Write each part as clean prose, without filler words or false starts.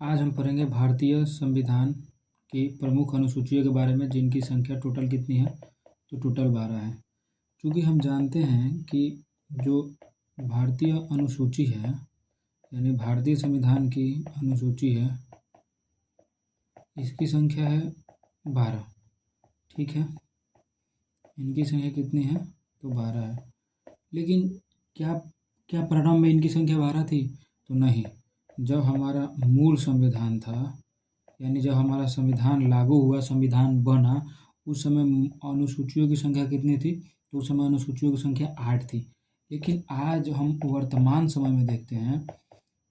आज हम पढ़ेंगे भारतीय संविधान की प्रमुख अनुसूचियों के बारे में, जिनकी संख्या टोटल कितनी है, तो टोटल 12 है। क्योंकि हम जानते हैं कि जो भारतीय अनुसूची है, यानी भारतीय संविधान की अनुसूची है, इसकी संख्या है 12। ठीक है, इनकी संख्या कितनी है, तो 12 है। लेकिन क्या क्या प्रारंभ में इनकी संख्या 12 थी? तो नहीं। जब हमारा मूल संविधान था, यानी जब हमारा संविधान लागू हुआ, संविधान बना, उस समय अनुसूचियों की संख्या कितनी थी? तो उस समय अनुसूचियों की संख्या 8 थी। लेकिन आज हम वर्तमान समय में देखते हैं,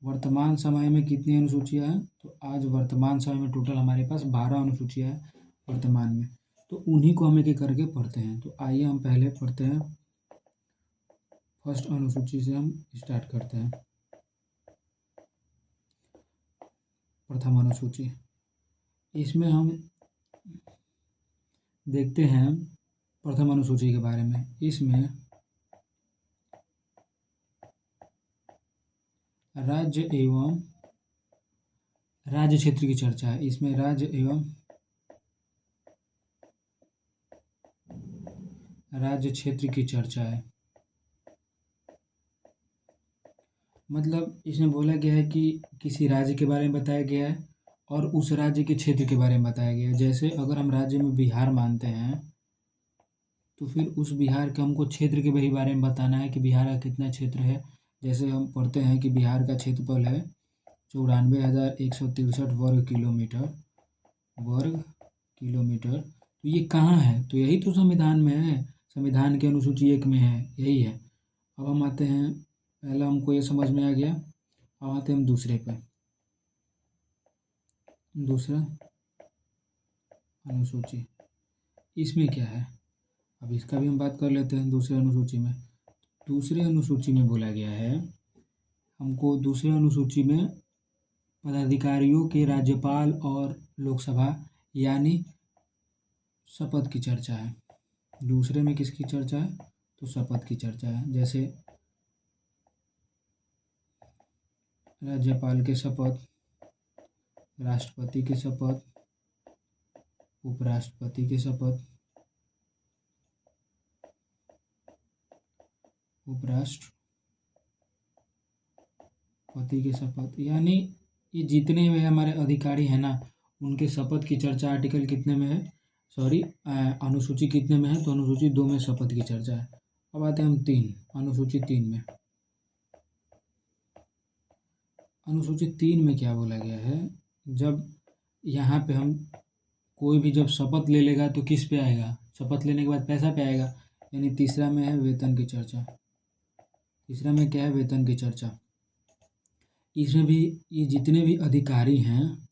वर्तमान समय में कितनी अनुसूचियाँ हैं? तो आज वर्तमान समय में टोटल हमारे पास 12 अनुसूचियाँ हैं वर्तमान में। तो उन्हीं को हम एक एक करके पढ़ते हैं। तो आइए हम पहले पढ़ते हैं, फर्स्ट अनुसूची से हम स्टार्ट करते हैं। प्रथम अनुसूची, इसमें हम देखते हैं प्रथम अनुसूची के बारे में। इसमें राज्य एवं राज्य क्षेत्र की चर्चा है। इसमें राज्य एवं राज्य क्षेत्र की चर्चा है। मतलब इसमें बोला गया है कि किसी राज्य के बारे में बताया गया है और उस राज्य के क्षेत्र के बारे में बताया गया है। जैसे अगर हम राज्य में बिहार मानते हैं, तो फिर उस बिहार के हमको क्षेत्र के भी बारे में बताना है कि बिहार का कितना क्षेत्र है। जैसे हम पढ़ते हैं कि बिहार का क्षेत्रफल है 94,163 वर्ग किलोमीटर। तो ये कहाँ है? तो यही तो संविधान में है, संविधान की अनुसूची 1 में है, यही है। अब हम आते हैं, पहला हमको ये समझ में आ गया। अब आते हैं हम दूसरे पे। दूसरा अनुसूची, इसमें क्या है, अब इसका भी हम बात कर लेते हैं। दूसरे अनुसूची में, दूसरे अनुसूची में बोला गया है हमको, दूसरे अनुसूची में पदाधिकारियों के राज्यपाल और लोकसभा यानी शपथ की चर्चा है। दूसरे में किसकी चर्चा है? तो शपथ की चर्चा है। जैसे राज्यपाल के शपथ, राष्ट्रपति की शपथ, उपराष्ट्रपति की शपथ, उपराष्ट्रपति की शपथ, यानी ये जितने भी हमारे अधिकारी हैं ना, उनके शपथ की चर्चा आर्टिकल कितने में है, सॉरी अनुसूची कितने में है? तो अनुसूची 2 में शपथ की चर्चा है। अब आते हैं हम अनुसूची 3 में। अनुसूची 3 में क्या बोला गया है, जब यहाँ पे हम कोई भी जब शपथ ले लेगा तो किस पे आएगा? शपथ लेने के बाद पैसा पे आएगा। यानी तीसरा में है वेतन की चर्चा। तीसरा में क्या है? वेतन की चर्चा। इसमें भी ये जितने भी अधिकारी हैं,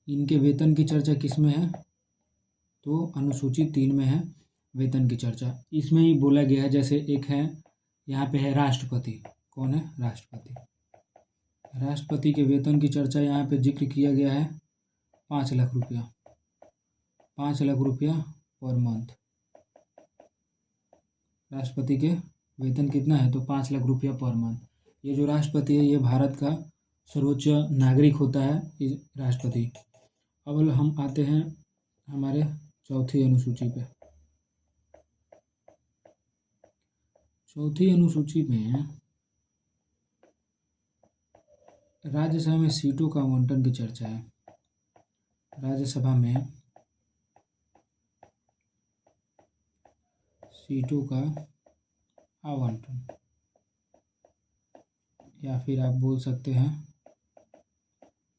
इनके वेतन की चर्चा किस में है? तो अनुसूची 3 में है वेतन की चर्चा। इसमें ही बोला गया है, जैसे एक है यहाँ पे है राष्ट्रपति। कौन है? राष्ट्रपति। राष्ट्रपति के वेतन की चर्चा यहाँ पे जिक्र किया गया है, 5 लाख रुपया। 5 लाख रुपया पर मंथ। राष्ट्रपति के वेतन कितना है? तो 5 लाख रुपया पर मंथ। ये जो राष्ट्रपति है, ये भारत का सर्वोच्च नागरिक होता है, ये राष्ट्रपति। अब हम आते हैं हमारे चौथी अनुसूची पे। चौथी अनुसूची में राज्यसभा में सीटों का आवंटन की चर्चा है। राज्यसभा में सीटों का आवंटन, या फिर आप बोल सकते हैं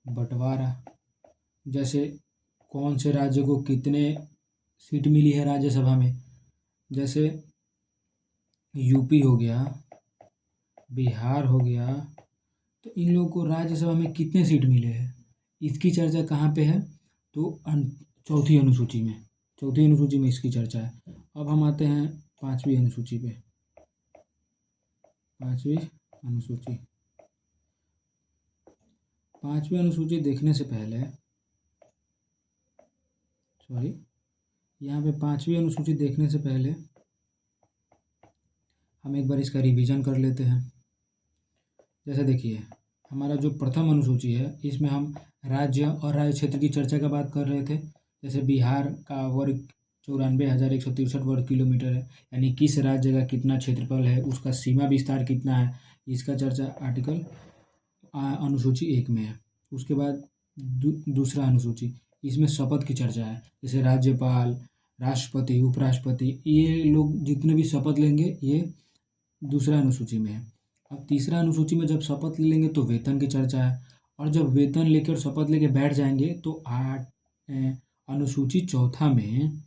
बंटवारा। जैसे कौन से राज्य को कितने सीट मिली है राज्यसभा में, जैसे यूपी हो गया, बिहार हो गया, तो इन लोगों को राज्यसभा में कितने सीट मिले हैं, इसकी चर्चा कहाँ पे है? तो चौथी अनुसूची में। चौथी अनुसूची में इसकी चर्चा है। अब हम आते हैं पांचवी अनुसूची पे। पांचवी अनुसूची, पांचवी अनुसूची देखने से पहले, सॉरी, यहाँ पे पांचवी अनुसूची देखने से पहले हम एक बार इसका रिवीजन कर लेते हैं। जैसे देखिए, हमारा जो प्रथम अनुसूची है, इसमें हम राज्य और राज्य क्षेत्र की चर्चा का बात कर रहे थे। जैसे बिहार का वर्ग 94,163 वर्ग किलोमीटर है, यानी किस राज्य का कितना क्षेत्रफल है, उसका सीमा विस्तार कितना है, इसका चर्चा आर्टिकल अनुसूची 1 में है। उसके बाद दूसरा अनुसूची, इसमें शपथ की चर्चा है। जैसे राज्यपाल, राष्ट्रपति, उपराष्ट्रपति, ये लोग जितने भी शपथ लेंगे ये दूसरा अनुसूची में है। अब तीसरा अनुसूची में जब शपथ ले लेंगे तो वेतन की चर्चा है, और जब वेतन लेकर शपथ लेके बैठ जाएंगे तो अनुसूची चौथा में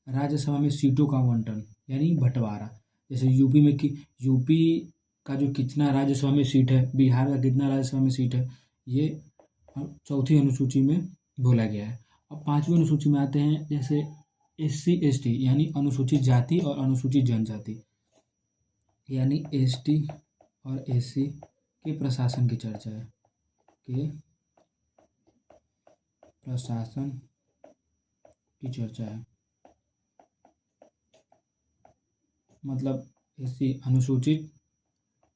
राज्यसभा में सीटों का आवंटन यानी बंटवारा। जैसे यूपी में कि यूपी का जो कितना राज्यसभा में सीट है, बिहार का कितना राज्यसभा में सीट है, ये चौथी अनुसूची में बोला गया है। अब पांचवी अनुसूची में आते हैं, जैसे SC ST यानी अनुसूचित जाति और अनुसूचित जनजाति, यानी ST और SC के प्रशासन की चर्चा है, के प्रशासन की चर्चा है। मतलब SC अनुसूचित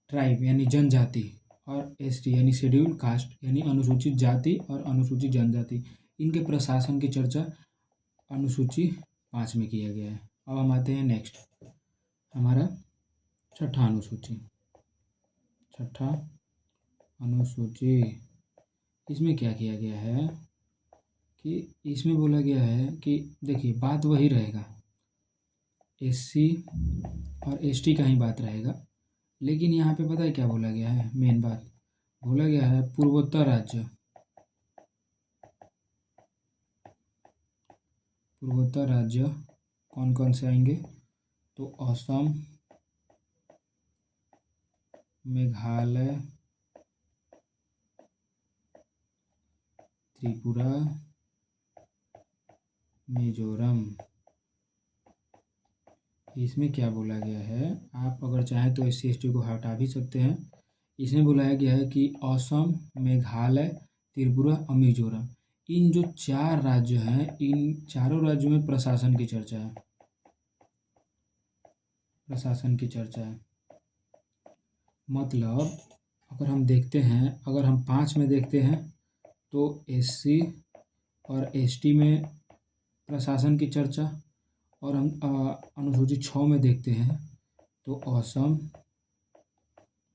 ट्राइब यानी जनजाति, और ST यानी शेड्यूल कास्ट यानी अनुसूचित जाति और अनुसूचित जनजाति, इनके प्रशासन की चर्चा अनुसूची 5 में किया गया है। अब हम आते हैं नेक्स्ट, हमारा छठा अनुसूची। छठा अनुसूची, इसमें क्या किया गया है कि इसमें बोला गया है कि देखिए बात वही रहेगा, SC और ST का ही बात रहेगा, लेकिन यहाँ पे पता है क्या बोला गया है, मेन बात बोला गया है पूर्वोत्तर राज्य। पूर्वोत्तर राज्य कौन कौन से आएंगे, तो असम, मेघालय, त्रिपुरा, मिजोरम। इसमें क्या बोला गया है, आप अगर चाहें तो SC ST को हटा भी सकते हैं। इसमें बुलाया गया है कि असम, मेघालय, त्रिपुरा और मिजोरम, इन जो 4 राज्य हैं, इन चारों राज्यों में प्रशासन की चर्चा है। प्रशासन की चर्चा है मतलब अगर हम देखते हैं, अगर हम 5 में देखते हैं तो SC और ST में प्रशासन की चर्चा, और हम अनुसूची 6 में देखते हैं तो असम,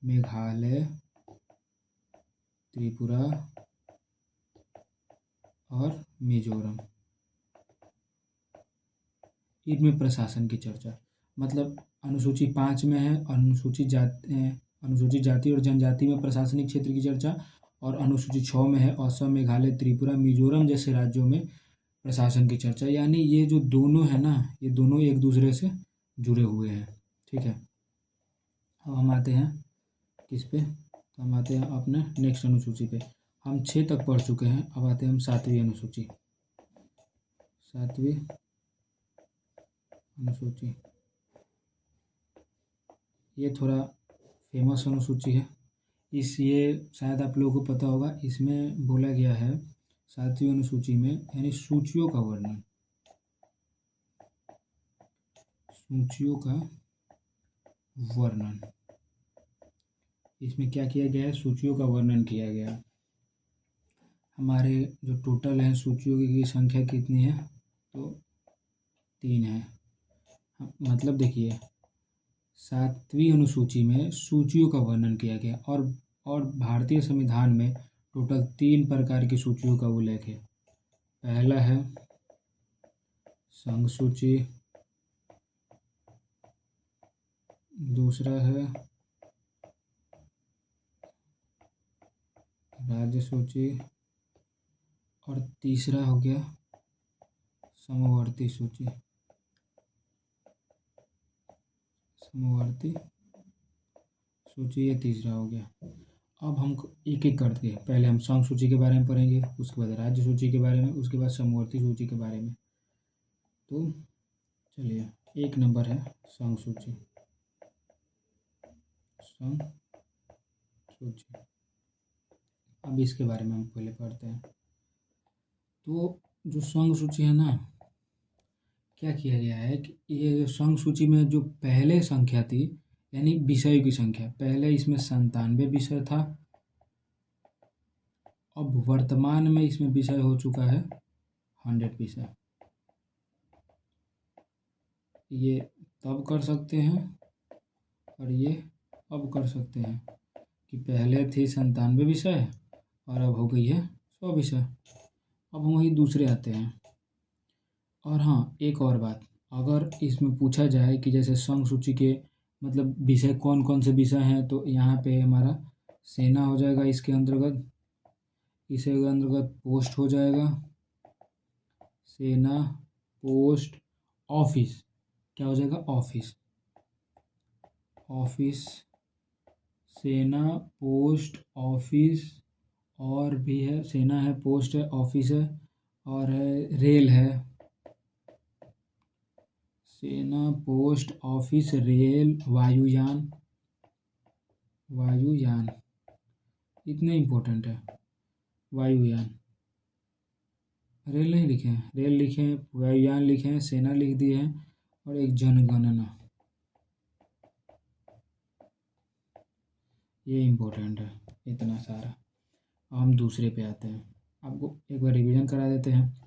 मेघालय, त्रिपुरा और मिजोरम, इनमें प्रशासन की चर्चा। मतलब अनुसूची 5 में है अनुसूचित जाति और जनजाति में प्रशासनिक क्षेत्र की चर्चा, और अनुसूची 6 में है असम, मेघालय, त्रिपुरा, मिजोरम जैसे राज्यों में प्रशासन की चर्चा। यानी ये जो दोनों है ना, ये दोनों एक दूसरे से जुड़े हुए हैं। ठीक है, अब हम आते हैं किस पे, तो हम आते हैं अपने नेक्स्ट अनुसूची पे। हम 6 तक पढ़ चुके हैं, अब आते हैं हम 7वीं अनुसूची। 7वीं अनुसूची, ये थोड़ा फेमस अनुसूची है, ये शायद आप लोगों को पता होगा। इसमें बोला गया है 7वीं अनुसूची में, यानी सूचियों का वर्णन, सूचियों का वर्णन। इसमें क्या किया गया है, सूचियों का वर्णन किया गया। हमारे जो टोटल है सूचियों की संख्या कितनी है, तो 3 है। मतलब देखिए 7वीं अनुसूची में सूचियों का वर्णन किया गया, और भारतीय संविधान में टोटल 3 प्रकार की सूचियों का उल्लेख है। पहला है संघ सूची, दूसरा है राज्य सूची, और तीसरा हो गया समवर्ती सूची। समवर्ती सूची ये तीसरा हो गया। अब हम एक एक करके, पहले हम संघ सूची के बारे में पढ़ेंगे, उसके बाद राज्य सूची के बारे में, उसके बाद समवर्ती सूची के बारे में। तो चलिए, 1 नंबर है संघ सूची। संघ सूची, अब इसके बारे में हम पहले पढ़ते हैं। तो जो संघ सूची है ना, क्या किया गया है कि ये संघ सूची में जो पहले संख्या थी, यानी विषयों की संख्या, पहले इसमें 97 विषय था, अब वर्तमान में इसमें विषय हो चुका है 100 विषय। ये तब कर सकते हैं और ये अब कर सकते हैं कि पहले थी 97 विषय और अब हो गई है 100 विषय। अब हम वही दूसरे आते हैं। और हाँ, एक और बात, अगर इसमें पूछा जाए कि जैसे संघ सूची के मतलब विषय कौन कौन से विषय हैं, तो यहाँ पे हमारा सेना हो जाएगा इसके अंतर्गत, इसके अंतर्गत पोस्ट हो जाएगा, सेना, पोस्ट, ऑफिस, क्या हो जाएगा ऑफिस, ऑफिस, सेना, पोस्ट, ऑफिस, और भी है, सेना है, पोस्ट है, ऑफिस है, और है रेल है, सेना, पोस्ट, ऑफिस, रेल, वायुयान, वायुयान इतने इम्पोर्टेंट है। वायुयान, रेल नहीं लिखे हैं, रेल लिखे हैं, वायुयान लिखे हैं, सेना लिख दिए हैं, और एक जनगणना, ये इम्पोर्टेंट है इतना सारा। अब हम दूसरे पे आते हैं, आपको एक बार रिवीजन करा देते हैं।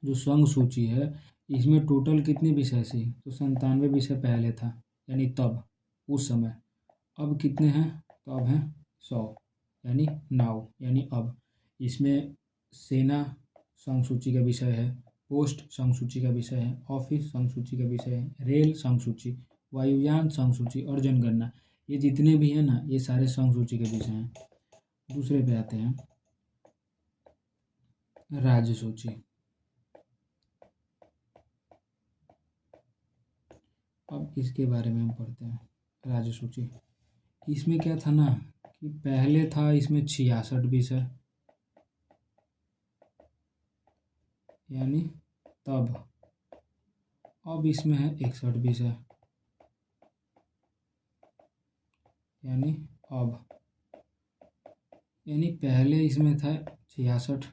जो संघ सूची है इसमें टोटल कितने विषय थी, तो 97 विषय पहले था, यानी तब, उस समय। अब कितने हैं, तो अब हैं 100, यानी नाउ, यानी अब। इसमें सेना संघ सूची का विषय है, पोस्ट संघ सूची का विषय है, ऑफिस संघ सूची का विषय है, रेल संघ सूची, वायुयान संघ सूची और जनगणना, ये जितने भी हैं ना, ये सारे संघ सूची के विषय हैं। दूसरे पे आते हैं, राज्य सूची। अब इसके बारे में हम पढ़ते हैं, राज्य सूची। इसमें क्या था ना कि पहले था इसमें 66 विषय, यानी तब। अब इसमें है 61 विषय, यानी अब। यानी पहले इसमें था 66,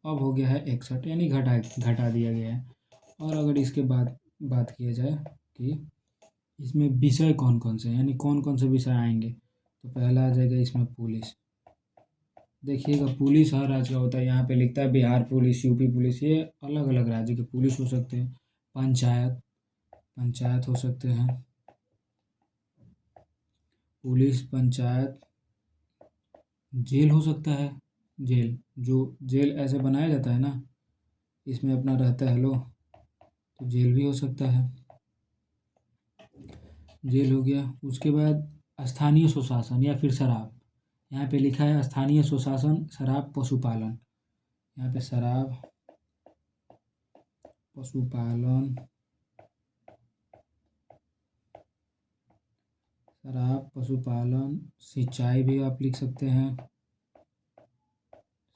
अब हो गया है 61, यानी घटा दिया गया है। और अगर इसके बाद बात किया जाए कि इसमें विषय कौन कौन से, यानी कौन कौन से विषय आएंगे, तो पहला आ जाएगा इसमें पुलिस। देखिएगा, पुलिस हर राज्य का होता है, यहाँ पे लिखता है बिहार पुलिस, यूपी पुलिस, ये अलग अलग राज्य के पुलिस हो सकते हैं। पंचायत, पंचायत हो सकते हैं, पुलिस, पंचायत, जेल हो सकता है, जेल, जो जेल ऐसे बनाया जाता है ना, इसमें अपना रहता है लो, तो जेल भी हो सकता है, जेल हो गया। उसके बाद स्थानीय स्वशासन या फिर शराब, यहाँ पे लिखा है स्थानीय स्वशासन, शराब, पशुपालन, यहाँ पे शराब, पशुपालन, शराब, पशुपालन, सिंचाई भी आप लिख सकते हैं।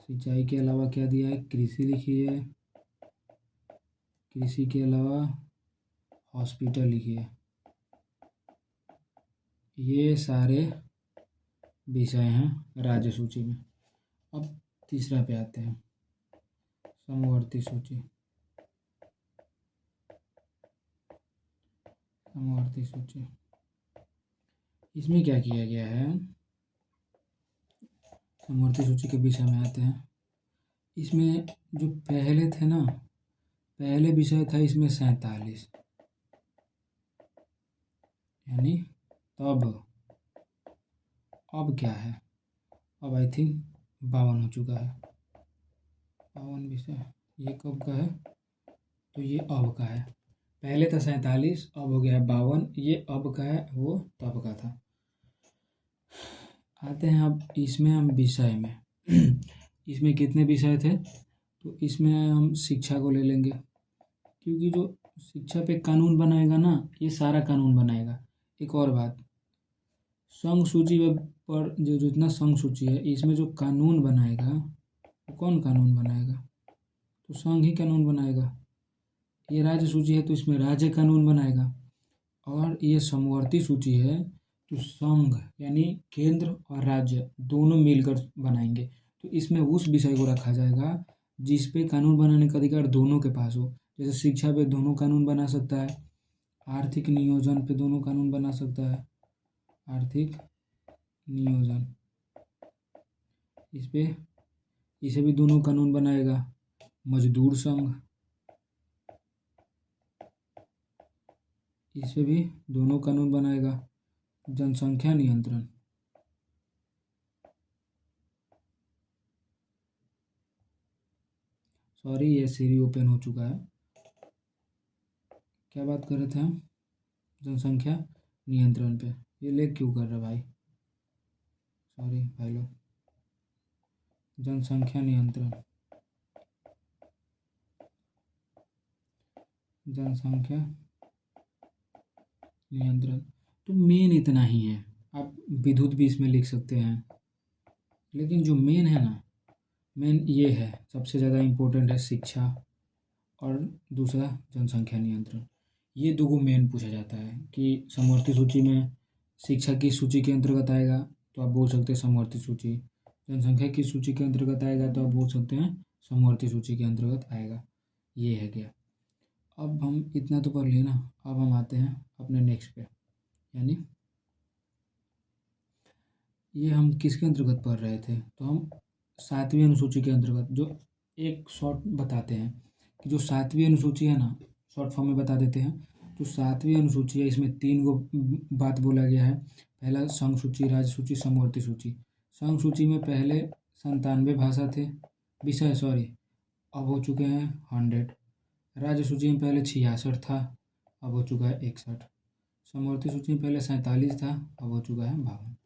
सिंचाई के अलावा क्या दिया है, कृषि लिखिए, कृषि के अलावा हॉस्पिटल लिखिए। ये सारे विषय हैं राज्य सूची में। अब तीसरा पे आते हैं, समवर्ती सूची। समवर्ती सूची, इसमें क्या किया गया है, समवर्ती सूची के विषय में आते हैं। इसमें जो पहले थे ना, पहले विषय था इसमें 47, यानी तब। अब क्या है, अब आई थिंक 52 हो चुका है, 52 विषय। ये कब का है, तो ये अब का है। पहले था 47, अब हो गया है 52, ये अब का है, वो तब का था। आते हैं अब इसमें हम विषय में इसमें कितने विषय थे, तो इसमें हम शिक्षा को ले लेंगे, क्योंकि जो शिक्षा पे कानून बनाएगा ना, ये सारा कानून बनाएगा। एक और बात, संघ सूची पर जो जितना संघ सूची है, इसमें जो कानून बनाएगा, वो कौन कानून बनाएगा, तो संघ ही कानून बनाएगा। ये राज्य सूची है तो इसमें राज्य कानून बनाएगा, और ये समवर्ती सूची है तो संघ यानी केंद्र और राज्य दोनों मिलकर बनाएंगे। तो इसमें उस विषय को रखा जाएगा जिस पे कानून बनाने का अधिकार दोनों के पास हो। जैसे शिक्षा पे दोनों कानून बना सकता है, आर्थिक नियोजन पे दोनों कानून बना सकता है, आर्थिक नियोजन, इस पे इसे भी दोनों कानून बनाएगा। मजदूर संघ, इसे भी दोनों कानून बनाएगा। जनसंख्या नियंत्रण, सॉरी ये सीरी ओपन हो चुका है। क्या बात कर रहे थे हम? जनसंख्या नियंत्रण पे। ये लेख क्यों कर रहा भाई? सॉरी भाई लोग। जनसंख्या नियंत्रण, जनसंख्या नियंत्रण, तो मेन इतना ही है। आप विद्युत भी इसमें लिख सकते हैं, लेकिन जो मेन है ना, मेन ये है, सबसे ज़्यादा इम्पोर्टेंट है शिक्षा और दूसरा जनसंख्या नियंत्रण। ये दो को मेन पूछा जाता है कि समवर्ती सूची में शिक्षा किस सूची के अंतर्गत आएगा, तो आप बोल सकते हैं समवर्ती सूची। जनसंख्या किस सूची के अंतर्गत आएगा, तो आप बोल सकते हैं समवर्ती सूची के अंतर्गत आएगा। ये है क्या। अब हम इतना तो पढ़ लिए ना, अब हम आते हैं अपने नेक्स्ट पे, यानी ये हम किसके अंतर्गत पढ़ रहे थे, तो हम 7वीं अनुसूची के अंतर्गत। जो एक शॉर्ट बताते हैं कि जो 7वीं अनुसूची है ना, शॉर्ट फॉर्म में बता देते हैं। जो 7वीं अनुसूची है, इसमें 3 गो बात बोला गया है। पहला संघ सूची, राज्य सूची, समवर्ती सूची। संघ सूची में पहले 97 भाषा थे, विषय सॉरी, अब हो चुके हैं 100। राज्य सूची में पहले 66 था, अब हो चुका है 61। समवर्ती सूची में पहले 47 था, अब हो चुका है 52।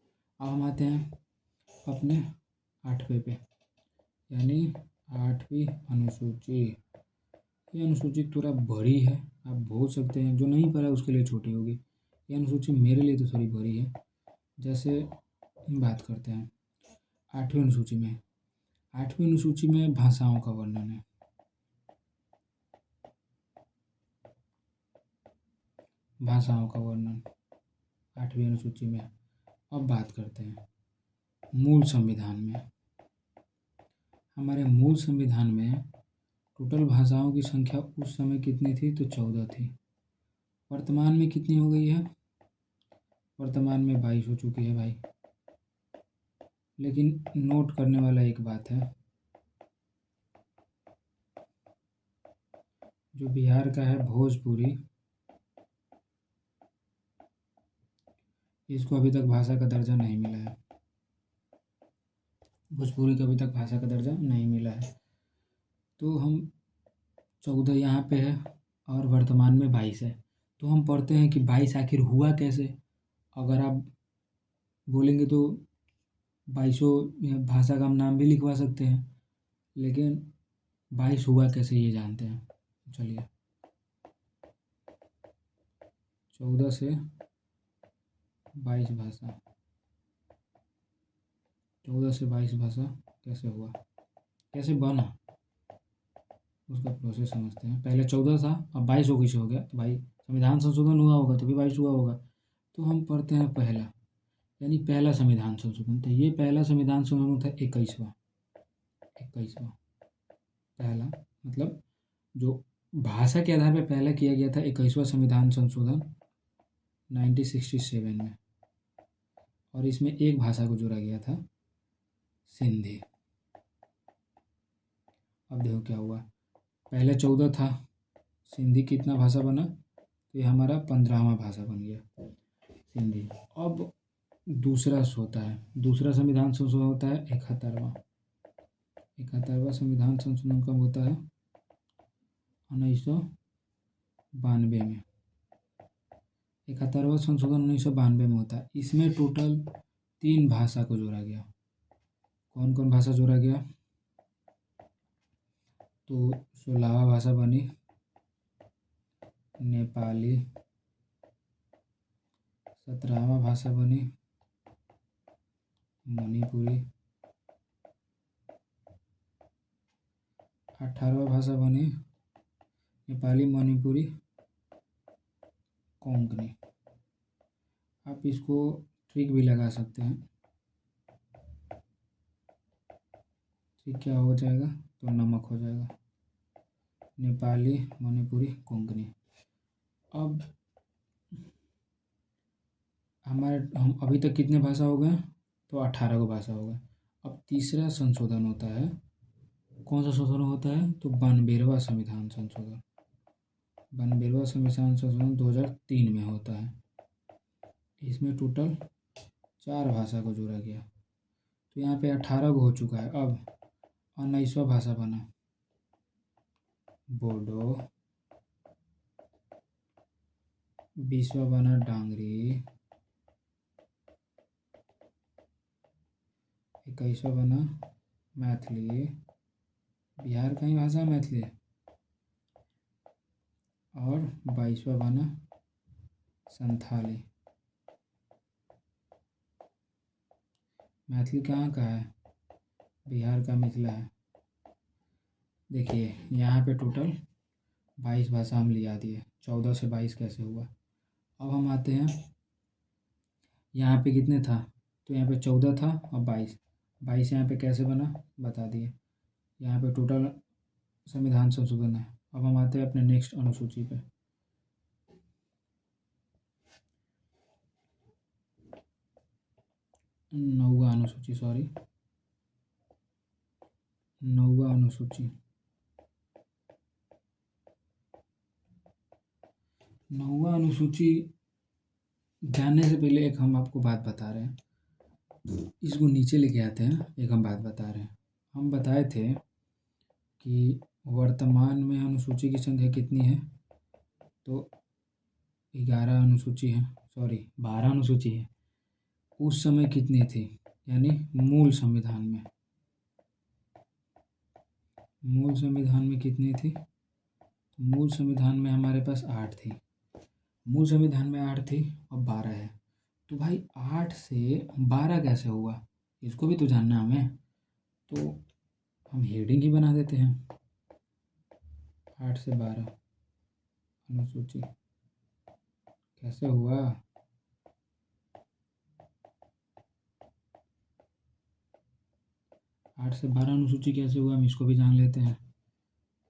अब हम आते हैं अपने 8वें पे, यानी 8वीं अनुसूची। ये अनुसूची थोड़ा बड़ी है, आप बोल सकते हैं। जो नहीं पढ़ा उसके लिए छोटी होगी। ये अनुसूची मेरे लिए तो थोड़ी बड़ी है। जैसे बात करते हैं 8वीं अनुसूची में। 8वीं अनुसूची में भाषाओं का वर्णन है। भाषाओं का वर्णन 8वीं अनुसूची में। अब बात करते हैं मूल संविधान में। हमारे मूल संविधान में टोटल भाषाओं की संख्या उस समय कितनी थी, तो 14 थी। वर्तमान में कितनी हो गई है? वर्तमान में 22 हो चुकी है भाई। लेकिन नोट करने वाला एक बात है, जो बिहार का है भोजपुरी, इसको अभी तक भाषा का दर्जा नहीं मिला है। भोजपुरी को अभी तक भाषा का दर्जा नहीं मिला है। तो हम 14 यहाँ पे है और वर्तमान में 22 है। तो हम पढ़ते हैं कि 22 आखिर हुआ कैसे। अगर आप बोलेंगे तो 22 भाषा का हम नाम भी लिखवा सकते हैं, लेकिन 22 हुआ कैसे ये जानते हैं। चलिए 14 से 22 भाषा, 14 से 22 भाषा कैसे हुआ, कैसे बना, उसका प्रोसेस समझते हैं। पहले 14 था, अब 22 हो कैसे हो गया, तो भाई संविधान संशोधन हुआ होगा तभी 22 हुआ होगा। तो हम पढ़ते हैं पहला, यानी पहला संविधान संशोधन। तो ये पहला संविधान संशोधन था 21वां। 21वां पहला, मतलब जो भाषा के आधार पर पहला किया गया था 21वां संविधान संशोधन 1967 में। और इसमें एक भाषा को जोड़ा गया था, सिंधी। अब देखो क्या हुआ, पहले 14 था, सिंधी कितना भाषा बना, तो ये हमारा 15वां भाषा बन गया सिंधी। अब दूसरा होता है, दूसरा संविधान संशोधन होता है 71वां। 71वां संविधान संशोधन कब होता है? 1992 में। 71वां संशोधन 1992 में होता है। इसमें टोटल 3 भाषा को जोड़ा गया। कौन कौन भाषा जोड़ा गया? तो 16वां भाषा बनी नेपाली, 17वां भाषा बनी मणिपुरी, 18वां भाषा बनी नेपाली मणिपुरी कोंकणी। आप इसको ट्रिक भी लगा सकते हैं। ठीक क्या हो जाएगा, तो नमक हो जाएगा, नेपाली मणिपुरी कोंकणी। अब हम अभी तक कितने भाषा हो गए, तो 18 को भाषा हो गए। अब तीसरा संशोधन होता है कौन सा संशोधन होता है? तो 92वां संविधान संशोधन। 92वां संविधान संशोधन 2003 में होता है। इसमें टोटल 4 भाषा को जोड़ा गया। तो यहाँ पे 18 को हो चुका है। अब 19वां भाषा बना बोडो, 20वां बना डांगरी, 21वां बना मैथिली, बिहार का ही भाषा मैथिली, और 22वां बना संथाली। मैथिली कहाँ का है? बिहार का मिथिला है। देखिए यहाँ पे टोटल 22 भाषा हम लिया दिए। 14 से 22 कैसे हुआ? अब हम आते हैं यहाँ पे कितने था? तो यहाँ पे 14 था और 22 यहाँ पे कैसे बना बता दिए। यहाँ पे टोटल संविधान संशोधन है। अब हम आते हैं अपने नेक्स्ट अनुसूची पे। नौवा अनुसूची, सॉरी, नौवा अनुसूची। नौवा अनुसूची जानने से पहले एक हम आपको बात बता रहे हैं। इसको नीचे लेके आते हैं। एक हम बात बता रहे हैं। हम बताए थे कि वर्तमान में अनुसूची की संख्या कितनी है? तो 11 अनुसूची है, सॉरी 12 अनुसूची है। उस समय कितनी थी? यानी मूल संविधान में, मूल संविधान में कितनी थी? मूल संविधान में हमारे पास 8 थी। मूल संविधान में 8 थी और 12 है। तो भाई 8 से 12 कैसे हुआ? इसको भी तो जानना हमें। तो हम हेडिंग ही बना देते हैं, 8 से 12 अनुसूची कैसे हुआ? आठ से 12 अनुसूची कैसे हुआ, हम इसको भी जान लेते हैं।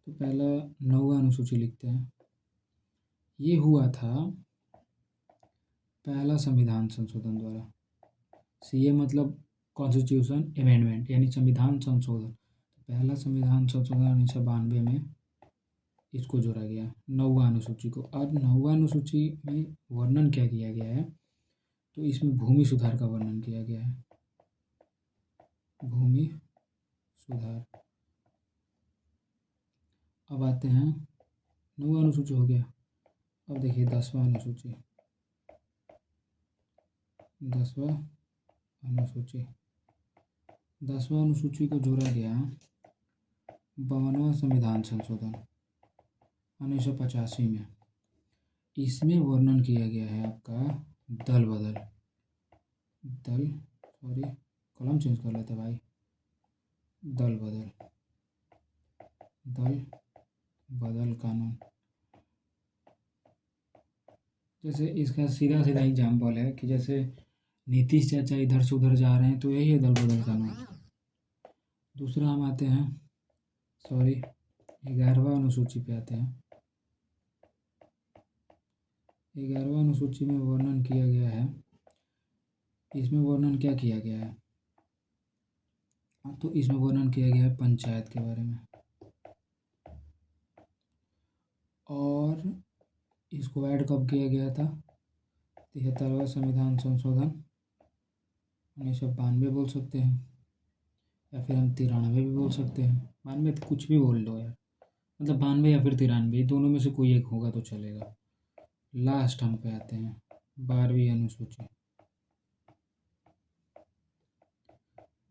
तो पहला नौवा अनुसूची लिखते हैं। ये हुआ था पहला संविधान संशोधन द्वारा। सीए मतलब कॉन्स्टिट्यूशन अमेंडमेंट, यानी संविधान संशोधन। पहला संविधान संशोधन 1992 में इसको जोड़ा गया, नौवा अनुसूची को। और नौवा अनुसूची में वर्णन क्या किया गया है? तो इसमें भूमि सुधार का वर्णन किया गया है। भूमि सुधार। अब आते हैं, नौवा अनुसूची हो गया। अब देखिए 10वां अनुसूची, 10वां अनुसूची। 10वां अनुसूची को जोड़ा गया 52वां संविधान संशोधन 1985 में। इसमें वर्णन किया गया है आपका दल बदल, दल, सॉरी कलम चेंज कर लेते भाई, दल बदल, दल बदल कानून। जैसे इसका सीधा सीधा एग्जाम्पल है कि जैसे नीतीश चाचा इधर से उधर जा रहे हैं, तो यही है दल बदल कानून। दूसरा हम आते हैं, सॉरी 11वां अनुसूची पे आते हैं। 11वां अनुसूची में वर्णन किया गया है। इसमें वर्णन क्या किया गया है? तो इसमें वर्णन किया गया है पंचायत के बारे में। और इसको ऐड कब किया गया था? 73वां संविधान संशोधन 1992 बोल सकते हैं, या फिर हम 93 भी बोल सकते हैं। 92 तो कुछ भी बोल दो यार, मतलब 92 या फिर 93, दोनों में से कोई एक होगा तो चलेगा। लास्ट हम पे आते हैं 12वीं अनुसूची।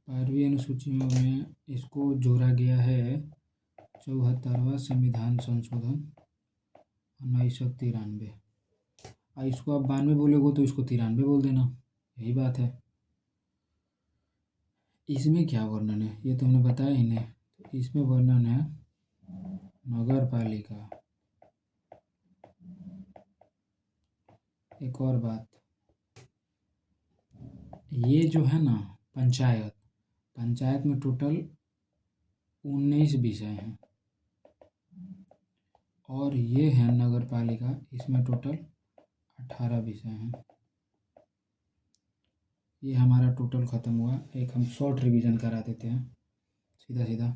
12वीं अनुसूची में इसको जोड़ा गया है 74वां संविधान संशोधन 1993। और इसको आप 92 बोलोगे तो इसको 93 बोल देना, यही बात है। इसमें क्या वर्णन है ये तो हमने बताया ही नहीं। तो इसमें वर्णन है नगर पालिका। एक और बात, ये जो है ना पंचायत, पंचायत में टोटल 19 विषय हैं, और ये है नगर पालिका, इसमें टोटल 18 विषय हैं। ये हमारा टोटल ख़त्म हुआ। एक हम शॉर्ट रिवीजन करा देते हैं सीधा सीधा।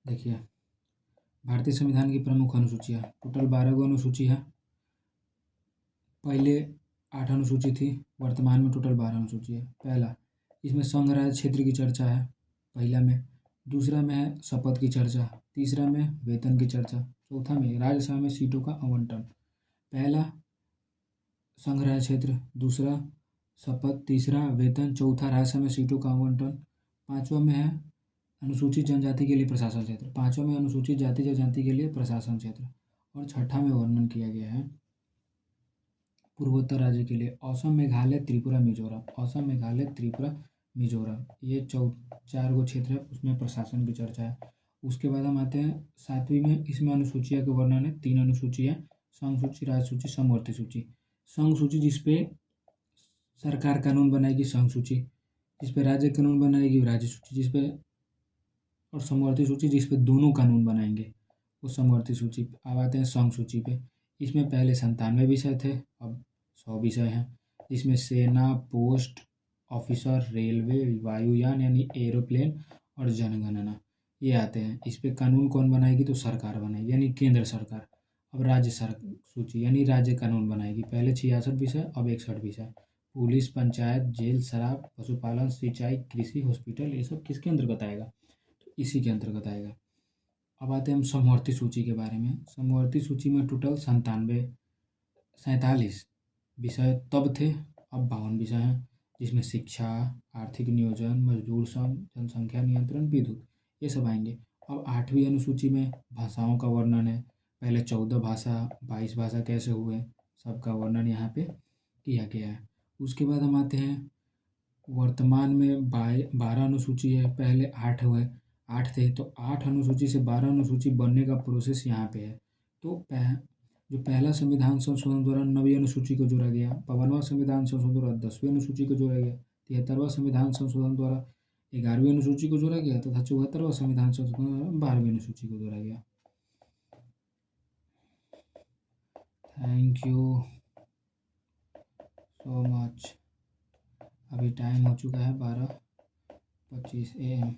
देखिए, भारतीय संविधान की प्रमुख अनुसूचियाँ टोटल 12 गो अनुसूची है। पहले 8 अनुसूची थी, वर्तमान में टोटल 12 अनुसूची है। पहला, इसमें संघ राज्य क्षेत्र की चर्चा है पहला में। दूसरा में है शपथ की चर्चा। तीसरा में वेतन की चर्चा। चौथा में राज्यसभा में सीटों का आवंटन। पहला संघ राज्य क्षेत्र, दूसरा शपथ, तीसरा वेतन, चौथा राज्यसभा में सीटों का आवंटन। पाँचवा में है अनुसूचित जनजाति के लिए प्रशासन क्षेत्र। पाँचवा में अनुसूचित जाति जनजाति के लिए प्रशासन क्षेत्र। और छठा में वर्णन किया गया है पूर्वोत्तर राज्य के लिए असम, मेघालय, त्रिपुरा, मिजोरम। असम, मेघालय, त्रिपुरा, मिजोरम, ये 4 गो क्षेत्र है, उसमें प्रशासन की चर्चा है। उसके बाद हम आते हैं 7वीं में। इसमें अनुसूचिया के वर्णन है। 3 अनुसूची है, संघ सूची, राज्य सूची, समवर्ती सूची। संघ सूची जिसपे सरकार कानून बनाएगी, संघ सूची। जिसपे राज्य कानून बनाएगी, राज्य सूची। जिसपे और समवर्ती सूची जिसपे दोनों कानून बनाएंगे, वो समवर्ती सूची। अब आते हैं संघ सूची पे। इसमें पहले 97 विषय थे, अब 100 विषय हैं। जिसमें सेना, पोस्ट ऑफिसर, रेलवे, वायुयान यानी एरोप्लेन और जनगणना ये आते हैं। इस पे कानून कौन बनाएगी, तो सरकार बनाएगी यानी केंद्र सरकार। अब राज्य सूची यानी राज्य कानून बनाएगी। पहले 66 विषय, अब 61 विषय। पुलिस, पंचायत, जेल, शराब, पशुपालन, सिंचाई, कृषि, हॉस्पिटल, ये सब किसके अंतर्गत आएगा, तो इसी के अंतर्गत आएगा। अब आते हैं हम समवर्ती सूची के बारे में। समवर्ती सूची में टोटल 47 विषय तब थे, अब 52 विषय हैं। जिसमें शिक्षा, आर्थिक नियोजन, मजदूर श्रम, जनसंख्या नियंत्रण, विद्युत, ये सब आएंगे। अब 8वीं अनुसूची में भाषाओं का वर्णन है। पहले 14 भाषा, 22 भाषा कैसे हुए, सबका वर्णन यहाँ पे किया गया है। उसके बाद हम आते हैं वर्तमान में 12 अनुसूची है। पहले 8 हुए, 8 थे, तो 8 अनुसूची से 12 अनुसूची बनने का प्रोसेस यहाँ पे है। तो जो पहला संविधान संशोधन द्वारा 9वीं अनुसूची को जोड़ा गया, 52वां संविधान संशोधन द्वारा 10वीं अनुसूची को जोड़ा गया, 73वां संविधान संशोधन द्वारा 11वीं अनुसूची को जोड़ा गया तथा 74वां संविधान संशोधन द्वारा 12वीं अनुसूची को जोड़ा गया। Thank you so much. अभी टाइम हो चुका है 12:25 AM।